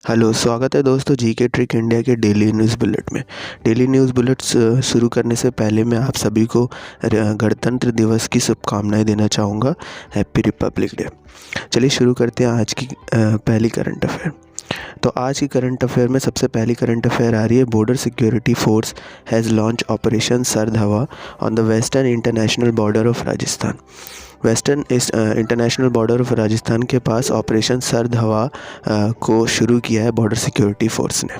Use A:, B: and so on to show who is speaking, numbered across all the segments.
A: Hello, स्वागत है दोस्तों जीके ट्रिक इंडिया के डेली न्यूज़ बुलेट में। डेली न्यूज़ बुलेट्स शुरू करने से पहले मैं आप सभी को गणतंत्र दिवस की शुभकामनाएं देना चाहूँगा। Happy Republic day. चलिए शुरू करते हैं आज की पहली करंट अफेयर। तो आज की करंट अफेयर में सबसे पहली करंट अफेयर आ रही है। Border security force has launch operation सरद हवा on the western international border of Rajasthan. Western international border of Rajasthan के पास ऑपरेशन सरद हवा को शुरू किया है बॉर्डर सिक्योरिटी फोर्स ने।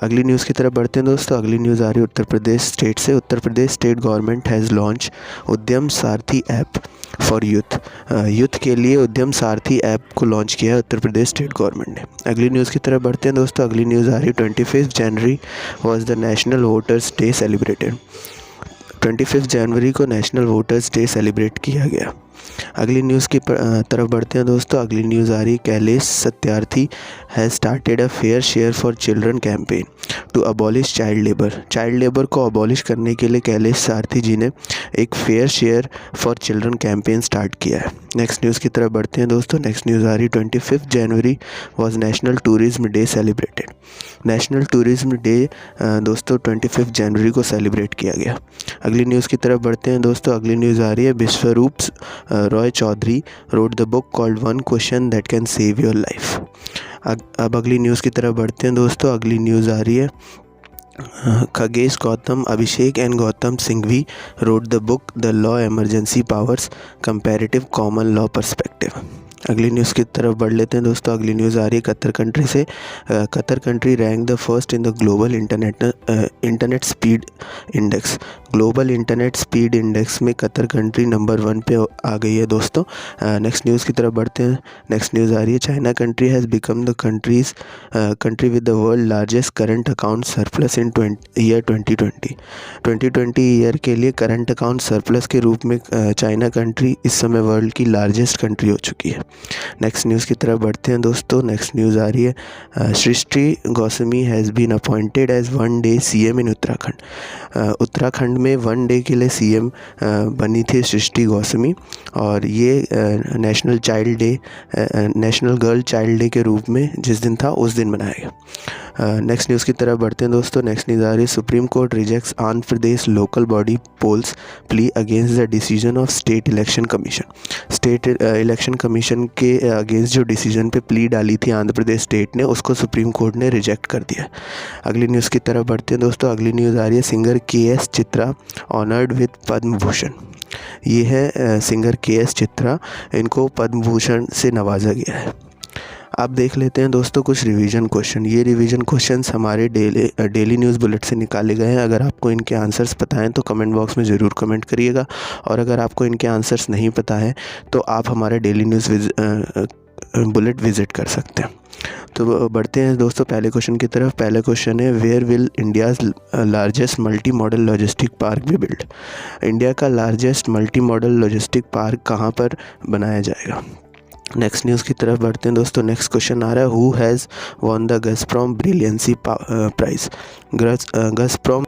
A: अगली न्यूज़ की तरफ बढ़ते हैं दोस्तों। अगली न्यूज़ आ रही है उत्तर प्रदेश स्टेट से। Uttar Pradesh state government has launch उद्यम सारथी ऐप फॉर यूथ। यूथ के लिए उद्यम सारथी ऐप को लॉन्च किया है उत्तर प्रदेश स्टेट गवर्नमेंट ने। अगली न्यूज़ की तरफ बढ़ते हैं दोस्तों। अगली न्यूज़ आ रही है 25 January was the national voters day celebrated. 25 जनवरी को नेशनल वोटर्स डे सेलिब्रेट किया गया। अगली न्यूज़ की तरफ बढ़ते हैं दोस्तों। अगली न्यूज़ आ रही है Kailash Satyarthi has started a fair share for children campaign to abolish child labour. Child labour को अबॉलिश करने के लिए कैलेश सारथी जी ने एक fair share for children campaign start किया है। नेक्स्ट न्यूज़ की तरफ बढ़ते हैं दोस्तों। नेक्स्ट न्यूज़ आ रही 25 January was national tourism day celebrated. National tourism day दोस्तों 25 जनवरी को सेलिब्रेट किया गया। अगली न्यूज़ की तरफ बढ़ते हैं दोस्तों। अगली न्यूज़ आ रही है Vishwaroop Roy Chowdhury wrote the book called one question that can save your life. अब अगली न्यूज़ की तरफ बढ़ते हैं दोस्तों। अगली न्यूज़ आ रही है Khagesh Gautam Abhishek and Gautam Singhvi wrote the book the law emergency powers comparative common law perspective. अगली न्यूज़ की तरफ बढ़ लेते हैं दोस्तों। अगली न्यूज़ आ रही है कतर कंट्री से। Qatar country rank the first in the global internet speed index. Global internet speed index में कतर कंट्री नंबर 1 पे आ गई है दोस्तों। नेक्स्ट न्यूज़ की तरफ बढ़ते हैं। नेक्स्ट न्यूज़ आ रही है China country has become the country with the world largest current account surplus in year 2020। 2020 year के लिए करंट अकाउंट सरप्लस के रूप में चाइना कंट्री इस समय वर्ल्ड की लार्जेस्ट कंट्री हो चुकी है। नेक्स्ट न्यूज़ की तरफ बढ़ते हैं दोस्तों। नेक्स्ट न्यूज़ आ रही है Srishti Goswami has been appointed as one day CM in Uttarakhand. Uttarakhand में 1 डे के लिए सीएम बनी थी सृष्टि गोस्वामी और ये नेशनल गर्ल चाइल्ड डे के रूप में जिस दिन था उस दिन मनाया गया। नेक्स्ट न्यूज़ की तरफ बढ़ते हैं दोस्तों। नेक्स्ट न्यूज़ आ रही है Supreme Court rejects Andhra Pradesh local body polls plea against the decision of state election commission. State election commission के अगेंस्ट जो डिसीजन पे प्ली डाली थी आंध्र प्रदेश स्टेट ने, उसको सुप्रीम कोर्ट ने रिजेक्ट कर दिया। अगली न्यूज़ की तरफ बढ़ते हैं दोस्तों। अगली न्यूज़ आ रही है singer K S. Chithra honoured with Padma Bhushan. ये है सिंगर के.एस. चित्रा, इनको पद्म भूषण से नवाजा गया है। अब देख लेते हैं दोस्तों कुछ रिवीजन क्वेश्चन। ये रिवीजन क्वेश्चंस हमारे डेली न्यूज़ बुलेट से निकाले गए हैं। अगर आपको इनके आंसर्स पता हैं तो कमेंट बॉक्स में ज़रूर कमेंट करिएगा, और अगर आपको इनके आंसर्स नहीं पता है तो आप हमारे डेली न्यूज़ बुलेट विज़िट कर सकते हैं। तो बढ़ते हैं दोस्तों पहले क्वेश्चन की तरफ। पहला क्वेश्चन है where will India's largest multi modal logistic park be build. India का largest multi modal logistic park कहाँ पर बनाया जाएगा। नेक्स्ट न्यूज़ की तरफ बढ़ते हैं दोस्तों। नेक्स्ट क्वेश्चन आ रहा है who has won the Gazprom brilliancy prize. Gazprom